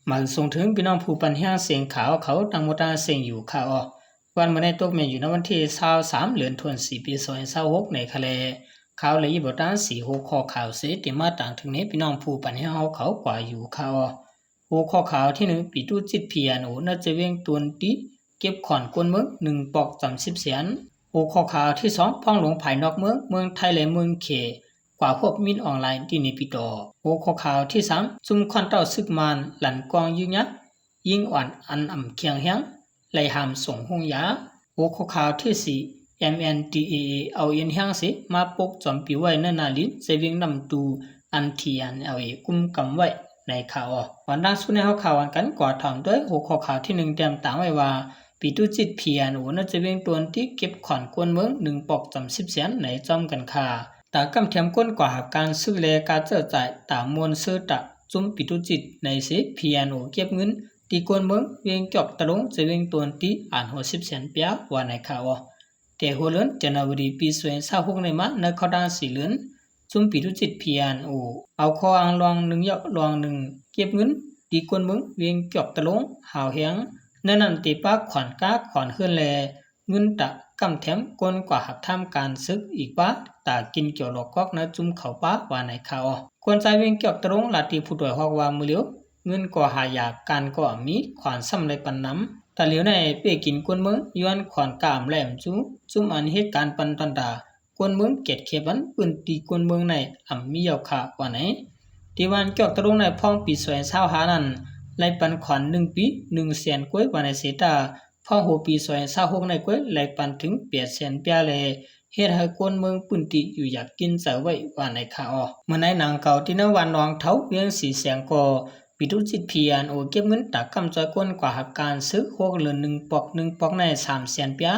มาส่งถึงพี่น้องผู้ปัญญาเสียงขาวเขาตังโมตาเสียงอยู่ข่าววันเมื่อในตกเมอยู่ในวันที่23เดือนธันวาคมปี2026ในทะเลข่าวเลยบทาน4หัวข้อข่าวเสติมาต่างถึงนี้พี่น้องผู้ปัญญาเขากว่าอยู่ข่าวหัวข้อข่าวที่1ปีตู้จิตเพียนน่าจะเวียงตวนติเก็บขอนกวนเมือง1ปอก30เสียนหัวข้อข่าวที่2พ้องหลวงภายนอกเมืองไทยและเมืองเขกว่าพวกมินออนไลน์ที่นิปิโตหัวข้อข่าวที่3จุ่มควันเต้าซึกมานหลันกองยืนยักยิ่งอ่อนอันอ่ำเคียงเฮียงไหลหามส่งหงยาหัวข้อข่าวที่4 MNDAA เอาเย็นเฮียงสิมาปกจอมปีไว้ในนาลินเซวิงนำตูอันทีอันเอากุมกำไว้ในข่าววันดังสุดในข่าววันกันก่อถามด้วยหัวข้อข่าวที่1เตรียมต่างไว้ว่าปีตุจิตเพียนน่าจะเวียงตวนที่เก็บขอนกวนเมือง1ปอก30เสียนในจอมกันค่ะตากำเทียมก้นกว่าการซื้อเลกาเจอจ่ายตามวลซื้อตะจุ่มปิตุจิตในสิเพียนเก็บเงินตีกวนเมืองเวียงจอกตะลงจะเวียงตวนที่อ่าน60เสียนเปียว่าในข่าวแต่หัวเลือนจันทบุรีปี2026ในมาในข้อด้านสีเลือนจุ่มปิตุจิตเพียนเอาข้ออังลอง1ยอกลอง1เก็บเงินตีกวนเมืองเวียงจอกตะลงหาวเฮียงนั่นตีปากขอนก้าขอนขึ้นแลเงินตะกำแถมก้นกว่าหักทำการซึกอีกว่าตากินเกี่ยวหลอกกอกนะจุ่มเขาป้าว่าในข่าวควรใจเวียงเกี่ยวตรงลาตีผู้ด้วยฮอกว่ามือเลี้ยวเงินก่อหายาการก่อมีขวานซ้ำในปันน้ำแต่เหลียวในเป้กินกวนเมืองย้อนขวานกามแหลมจุ่มอันเหตุการณ์ปันตันดากวนเมืองเกตเขบันปืนตีกวนเมืองในอ่ำมีเยาขาว่าไหนที่วันเกี่ยวตรงในพ่องปี2025นั้นไล่ปันขวาน1ปี1เสียนกล้วยว่าในเสตาพ่อหัวปี2026ในกล้วยไหลปันถึง8แสนเปียเลยเฮ็ดให้คนเมืองปุ่นติอยู่อยากกินเสไว้ว่าในข่าวเมื่อในหนังเก่าที่นวันนองเท้าเวียงสีแสงก่อปิตุจิตเพียนเก็บเงินตากำจอยก้นกว่าหักการซื้อโคกเหลือ1ปอกใน3แสนเปีย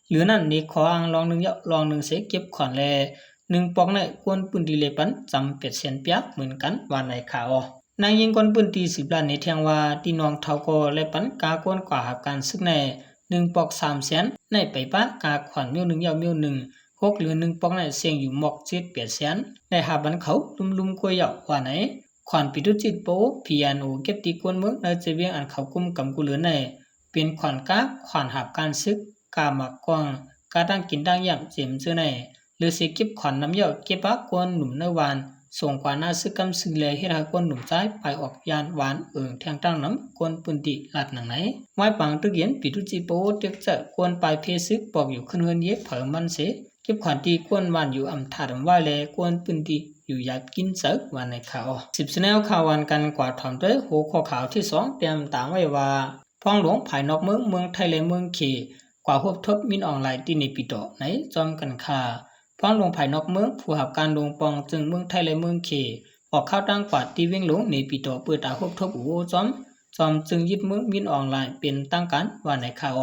หรือนั่นนี่ขออังลอง1ยะลอง1เสเก็บขอนแล1ปอกในกวนปุ่นติเลปันจำ8แสนเปียเหมือนกันว่าในข่าวนางยิงกวนปืนตี10ล้านในเทียงว่าที่น้องเท่าก็และปันกากวนกว่าหักการซึกใน1ปอก3แสนในไปป้ากาขวัญมิ้ว1ยาวมิ้ว1หกหรือ1ปอกในเสียงอยู่หมอก7 8แสนในหาบันเขาลุมกวยเหยาว่าไหนขวัญปิตุจิตโปพีแอนโอเก็บตีกวนเมืองในเจเวียงอันเขากุมกำกุเหลือในเป็นขวัญกาขวัญหับการซึกกาหมักกวางกาตั้งกินตั้งย่ำเจียมเจอในหรือเสียเก็บขวัญน้ำเหยาเก็บปากกวนหนุ่มเนื้อวานส่งกว่าหน้าซึกกำซึงเลยให้ทากวนหนุ่มใจไปออกยานหวานแทงตั้งน้ำกวนปืนติหลัดหนังไหนไว้ปังตึกเย็นปิตุจิโปเด็กจะกวนไปเพซึกปอกอยู่ขึ้นเฮือนเย็บเผอมันเสเก็บขวัญตีกวนวันอยู่อำถาดว่าเลยกวนปืนติอยู่อยากกินเสกวันในข่าว10แนวข่าววันกันกว่าถอมด้วยหัวข้อข่าวที่2เตรียมตามไว้ว่าพ้องหลวงภายนอกเมืองไทยและเมืองเขกว่าพบทบมินออนไลน์ที่ในปิโตในจอมกันค่าพ้องลงภายนอกเมืองผู้หับการลงปองจึงเมืองไทยและเมืองเขออกข้าวตั้งกว่าที่เวียงหลงในปีต่อเปิดตาพบทบอุโอจอมจึงยึดเมืองมินออนไลน์เป็นตั้งการว่าในข่าว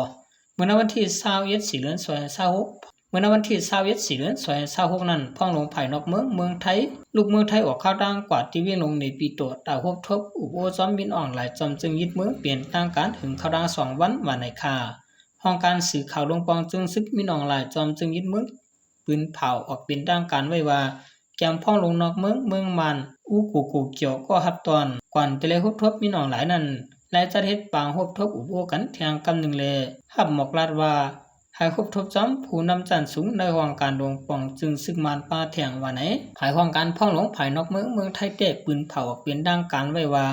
เมื่อวันที่21 เดือน2026เมื่อวันที่21 เดือน2026นั้นพ้องลงภายนอกเมืองไทยลูกเมืองไทยออกข้าวตั้งกว่าที่เวียงหลงในปีต่อตาพบทบอุโอจอมมินออนไลน์จึงยึดเมืองเปลี่ยนตั้งการถึงข้าวตั้ง2วันว่าในข่าวห้องการสื่อข่าวลงปองจึงซึกมินออนไลน์จึงยึดเมืองปืนเผาออกเป็นทางการไว้ว่าแกมพ้องลงนอกเมืองมันกูเกี่ยวก็หับตอนก่อนจะเลยฮบทบมีน้องหลายนั้นและจะเฮ็ดปางฮบทบอุโบกันเทียงกำหนึ่งเลยหับหมอกลาดว่าให้ฮบทบจอมผู้นำจันสูงในห้องการลงปองจึงซึกมันป้าเทียงว่าไหนภายห้องการพ้องลงภายนอกเมืองไทยเตะปืนเผาออกเป็นทางการไว้ว่า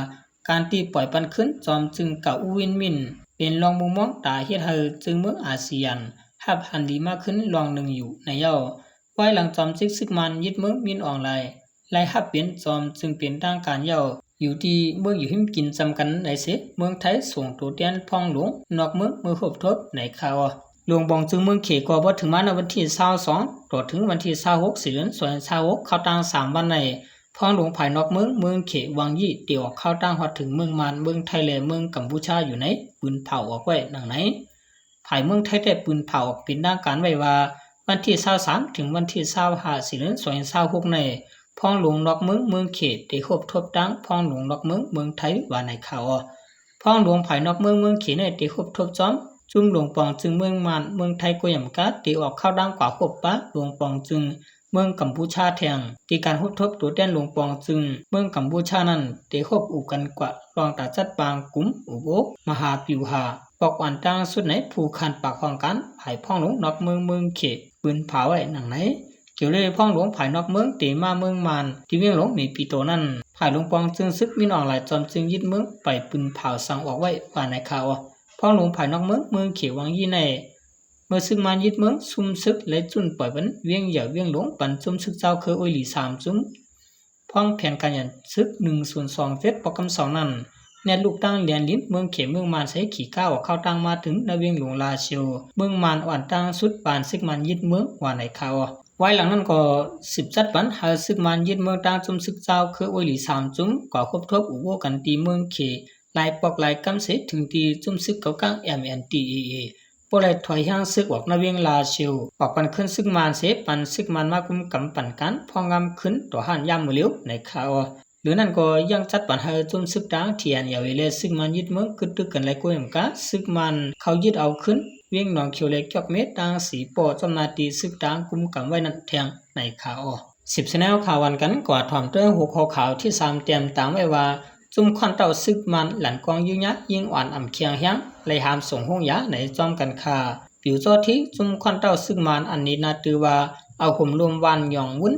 การตีปล่อยปันขึ้นจอมจึงเก่าอุวินมินเป็นรองมุมมองตาเฮ็ดให้จึงเมืองอาเซียนหับหันดีมากขึ้นรองหนึ่งอยู่ในเย้าไว้หลังจอมซึกมันยึดเมืองมินออนไลน์ไล่หับเปลี่ยนจอมจึงเป็นทางการเย้าอยู่ที่เมืองอยู่หิมกินจำกันในเสเมืองไทยส่งตัวเตียนพ้องหลวงนอกเมืองครบทบในข่าวหลวงบองจึงเมืองเขกว่าถึงมาในวันที่22ต่อถึงวันที่26 เดือน2026เข้าตั้ง3วันในพ้องหลวงภายนอกเมืองเขวังยี่เดี่ยวเข้าตั้งฮอดถึงเมืองมานเมืองไทยและเมืองกัมพูชาอยู่ในปืนเผาออกไว้ดังไหนภายเมืองไทยได้ปืนเผาออกเป็นทางการไว้ว่าวันที่23ถึงวันที่25 เดือน2026ในพ้องหลวงนอกเมืองเขตได้ครบทบตั้งพ้องหลวงนอกเมืองไทยว่าในข่าวพ้องหลวงภายนอกเมืองเขตได้ครบทบจอมจุ่มหลวงปองจึงเมืองมันเมืองไทยก็ย่ำกัดได้ออกเข้าดังกว่าครบปะหลวงปองจึง เมืองกัมพูชาแทงที่การฮุบทบตัวแดนหลวงปองจึงเมืองกัมพูชานั้นเตคบอูกันกว่ารองตาจัดปางกุมอุโบมหาปิวหาปอกอันตางสุดไหนผู้คันปากของกันภายพ่องหลวงนอกเมืองเขปืนเผาไว้หนังไหนเกี่ยวเลยพ่องหลวงภายนอกเมืองเตมาเมืองมานที่เวียงหลวงมีปีโตนั้นภายหลวงปองจึงซึกมินออนหลายจอมจึงยึดเมืองไปปืนเผาสั่งออกไว้ว่าในข่าวพ่องหลวงภายนอกเมืองเขวังยี่ในเมื่อซึกมันยึดเมืองซุ่มซึกและจุนปล่อยวันเวียงเหย่าเวียงหลวงปันจุ่มซึกเจ้าคืออ้อยหลี3จุ่มพ่องแผนการยันซึก1027ปกคำ2นั้นแนลูกตั้งเลียนลิ้นเมืองเขเมืองมานใช้ขี่ก้าวเข้าตั้งมาถึงในเวียงหลวงลาเชียวเมืองมานอ่อนตั้งสุดปานซึกมันยึดเมืองว่าในข่าวไว้หลังนั้นก็10จัดปันหาซึกมันยึดเมืองตั้งจุ่มซึกเจ้าคืออ้อยหลี3จุ่มก็ครบทบอุโบกันตีเมืองเขลายปอกลายกำเสถึงตีจุ่มซึกเก่าก้าง MNTAAปล่อยถอยห่างซึกออกนาเวียงลาเชียวออกปันขึ้นซึกมันเสปันซึกมันมากุมกำปันกันพองามขึ้นต่อหันยามมือเลี้ยวในข่าวหรือนั่นก็ยังจัดปันหาจุ่มซึกดังเทียนอย่าเวลซึกมันยึดเมืองกึดตึกกันไรกูยมกะซึกมันเขายึดเอาขึ้นเวียงหนองเขียวเล็กจอกเม็ดดังสีปอจำนาตีซึกดังกุมกำไว้นั่นแทงในข่าว10แนวข่าววันกันกว่าถ่อมด้วยหัวข้อข่าวที่3เตรียมตามไว้ว่าจุ่มควันเต่าซึกมันหลันกองยุ่งยะยิงอ่อนอ่ำเคียงแห้งเลยหามส่งห้องยาในจอมกันคาผิวจอที่จุ่มควันเต่าซึกมันอันนี้นาตือว่าเอาห่มรวมวันหยองวุ้น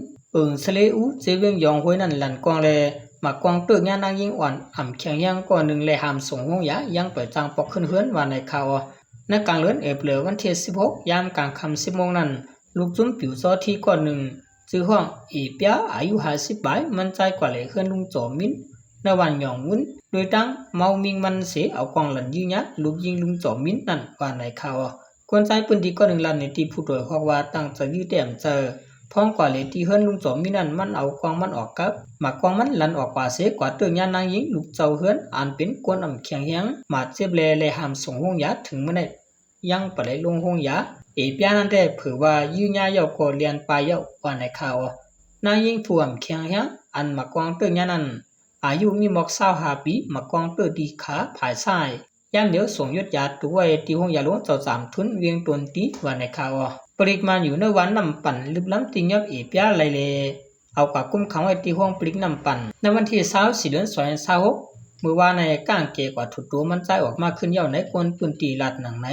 สเลอูเจเวียงหยองห้วยนั่นหลันกองเลยมากองเตือกยานางยิงอ่อนอ่ำเคียงยังก่อนหนึ่งเลยหามส่งห้องยายังเปิดจางปอกขึ้นเฮือนวันในข่าวในกลางเลือนเปลือวันที่16ยามกลางค่ำ10 โมงนั้นลูกจุ่มผิวจอที่ก่อนหนึ่งจื้อห้องอีเปียอายุ50ปีมันใจกว่าเลยเฮือนลุงโจมินในวันหยองวุ้นโดยตั้งเมามิงมันเสียเอากองหลันยืนยัดลูกยิงลุงจอมินนั่นว่าในข่าวคนใจปืนดีก็หนึ่งลันในที่ผู้โดยฮอกว่าตั้งจะยืดแต้มเจอพ้องกว่าเลยที่เฮิรนลุงจอมินนั่นมันเอากองมันออกกับหมากกองมันลันออกกว่าเสียกว่าเตือนยานางยิงลูกเจ้าเฮิรนอ่านเป็นกวนอ่ำเคียงเฮียงมาเจ็บเลยหามส่งห้องยาถึงเมื่อไหร่ยังไปเลยลงห้องยาเอเปียนั่นได้เผื่อว่ายืนยาเยาก็เรียนไปเยาว่าในข่าวนางยิงถ่วมเคียงเฮียงอันหมากกองเตือนยานั้นอายุมีหมอก25 ปีมากองเปิดดีขาผายซ้ายย่างเดียวส่งยศยาตัวตีห้องยาหลวงเจ้า3ทุนเวียงตนตีว่าในข่าวปริมาณอยู่ในวันนำปั่นลึกล้ำติงยับเอเปียไรเลเอากว่ากุ้มขังไว้ตีห้องปริกนำปั่นในวันที่24 เดือน26เมื่อวานในก้างเกกว่าถุดตัวมันใจออกมาขึ้นเย่าในกวนปืนตีลาดหนังไหน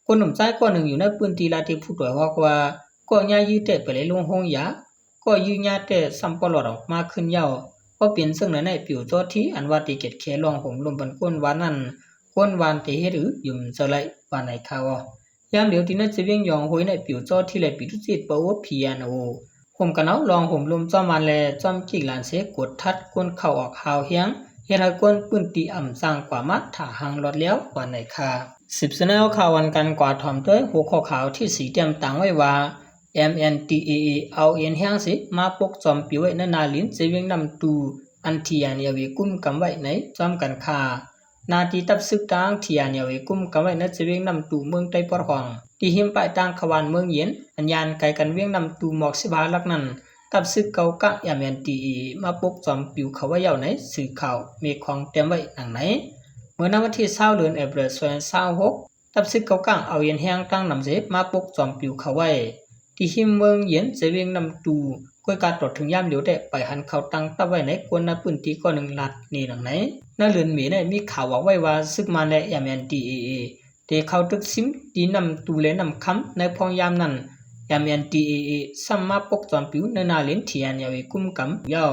คนหนุ่มใจก้อนหนึ่งอยู่ในปืนตีลาดที่ผู้ตัวฮอกว่าก็ย่ายืดเตะไปเลยลงห้องยาก็ยืญาเตะซัมปลอดออกมาขึ้นเย่าก็เปลี่ยนซึ่งในผิวตัวที่อันว่าตีเกตเคลองห่มลมบนก้นวานนั้นก้นวานตีเฮ็ดยุ่มเสลายว่าในข่าวยามเดียวที่นั่นจะเวียงยองห้วยในผิวตัวที่เลยปิดจิตปะโอพียโนห่มกันเอาลองห่มลมจอมมาแลจอมจิกหลานเสกดทัดก้นเข่าออกหาวเฮียงเฮ็ดให้ก้นปืนตีอ่ำสร้างกว่ามัดถ่าหางรถแล้วว่าในข่า10แนวข่าววันกันกว่าถ่อมด้วยหัวข้อข่าวที่4เตรียมตั้งไว้ว่าMNTAA เอาเอ็นแห้งสิมาปกจอมปิวไว้ในนาลินเจเวียงนำตูอันเทียนยาเวกุมกำไว้ในจอมกันคานาทีตับซึกตางเทียนยาเวกุมกำไว้ในเจเวียงนำตูเมืองไตปอร์หองที่หิมปายตางขวานเมืองเย็นอันยานไกลกันเวียงนำตูหมอก15 ลักนั้นกับซึกเก่ากะ MNTAA มาปกจอมปิวเขาไว้เย่าในสื่อข่าวเมฆของเต็มไว้หนังไหนเมื่อวันที่20 เดือนเอพริล2026ตับซึกเก่ากะเอาเย็นแห้งตั้งนำเสมาปกจอมปิวเขาไว้ที่หิมเมืองเย็นเจเวียงนำตูก้อยการตรวจถึงยามเหลียวได้ไปหันเขาตั้งตับไว้ในกวนนาปืนตีก็หนึ่งลัดนี่หนังไหนน่าเลือนหมีได้มีข่าวว่าไว้ว่าซึกมาและ MNTAA เตเข้าตึกซิมตีนำตูเลนำคำในพองยามนั้น MNTAA ซัมมาปกจอมปิวในนาเลนเทียนยาเวกุมกำย่อ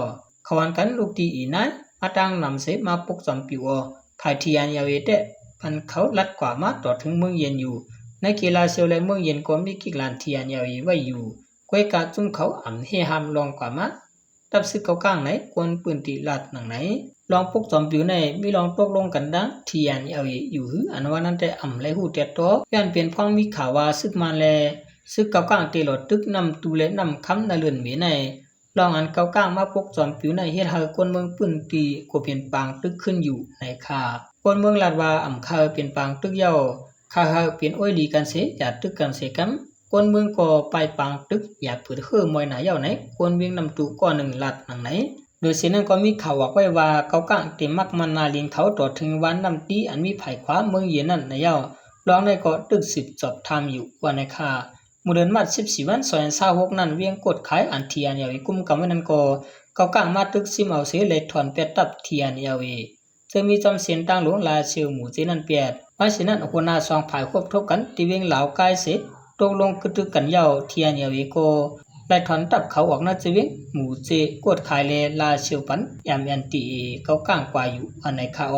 ขวันกันลูกตีอีนั้นมาตั้งนำเสมาปกจอมปิวภายเทียนยาเวเตพันเขาลัดกว่ามาต่อถึงเมืองเย็นอยู่ในกีฬาเซลและเมืองเย็นก็มีกิกลานเทียนยาเวไว้อยู่ก้อยกาจุ่มเขาอ่ำเฮหามลองกว่ามาตับซึกเขาก้างไหนกวนปืนตีลาดหนังไหนลองปกจอมปิวในมีลองตกลงกันดังเทียนยาเวอยู่หืออันว่านั้นแต่อ่ำไรหูเตียโตย่านเปลี่ยนพ้องมีข่าวว่าซึกมาแลซึกเก่าก้างตีหลอดตึกนำตูและนำคำนาเลือนหมีในลองอันเก่าก้างมาปกจอมปิวในเฮ็ดให้คนเมืองปืนตีก็เปลี่ยนปางตึกขึ้นอยู่ในข่าคนเมืองลาดว่าอ่ำคาเปลี่ยนปางตึกเย่าข้าเปลี่ยนอ้อยลีกันเสอย่าตึกกันเสกำคนเมืองก็ไปปางตึกอย่าเผือเฮือมวยหนาเย่าไหนคนเวียงนำตูก้อนหนึ่งลัดหนังไหนโดยเสียนั้นก็มีข่าวไว้ว่าเก่าก้างเต็มมักมันนาลินเขาต่อถึงวันนำตีอันมีไผ่ขวาเมืองเย็นนั่นในเย่าลองในก็ตึก10จอบทำอยู่ว่าในข่าเ เดือนมัด14วันซอย26นั้นเวียงกดขายอันเทียนยาวกุมกำไว้นั้นก็เกากลางมาตึกซิมเอาเสเลยถอนเป็ดตับเทียนยาวจะมีจำเสียนต่างหลวงลาเชียวหมู่เจนันเปียดว่าฉะนั้นหัวหน้าสองฝ่ายควบทบกันที่เวียงเหลากายเสตกลงกึตึกกันยาวเทียนยาวก็ไล่ถอนตับเขาออกหน้าจะเวียงหมู่เจกดขายเลลาเชียวปันยามยันตีเกากลางกว่าอยู่อันในคาอ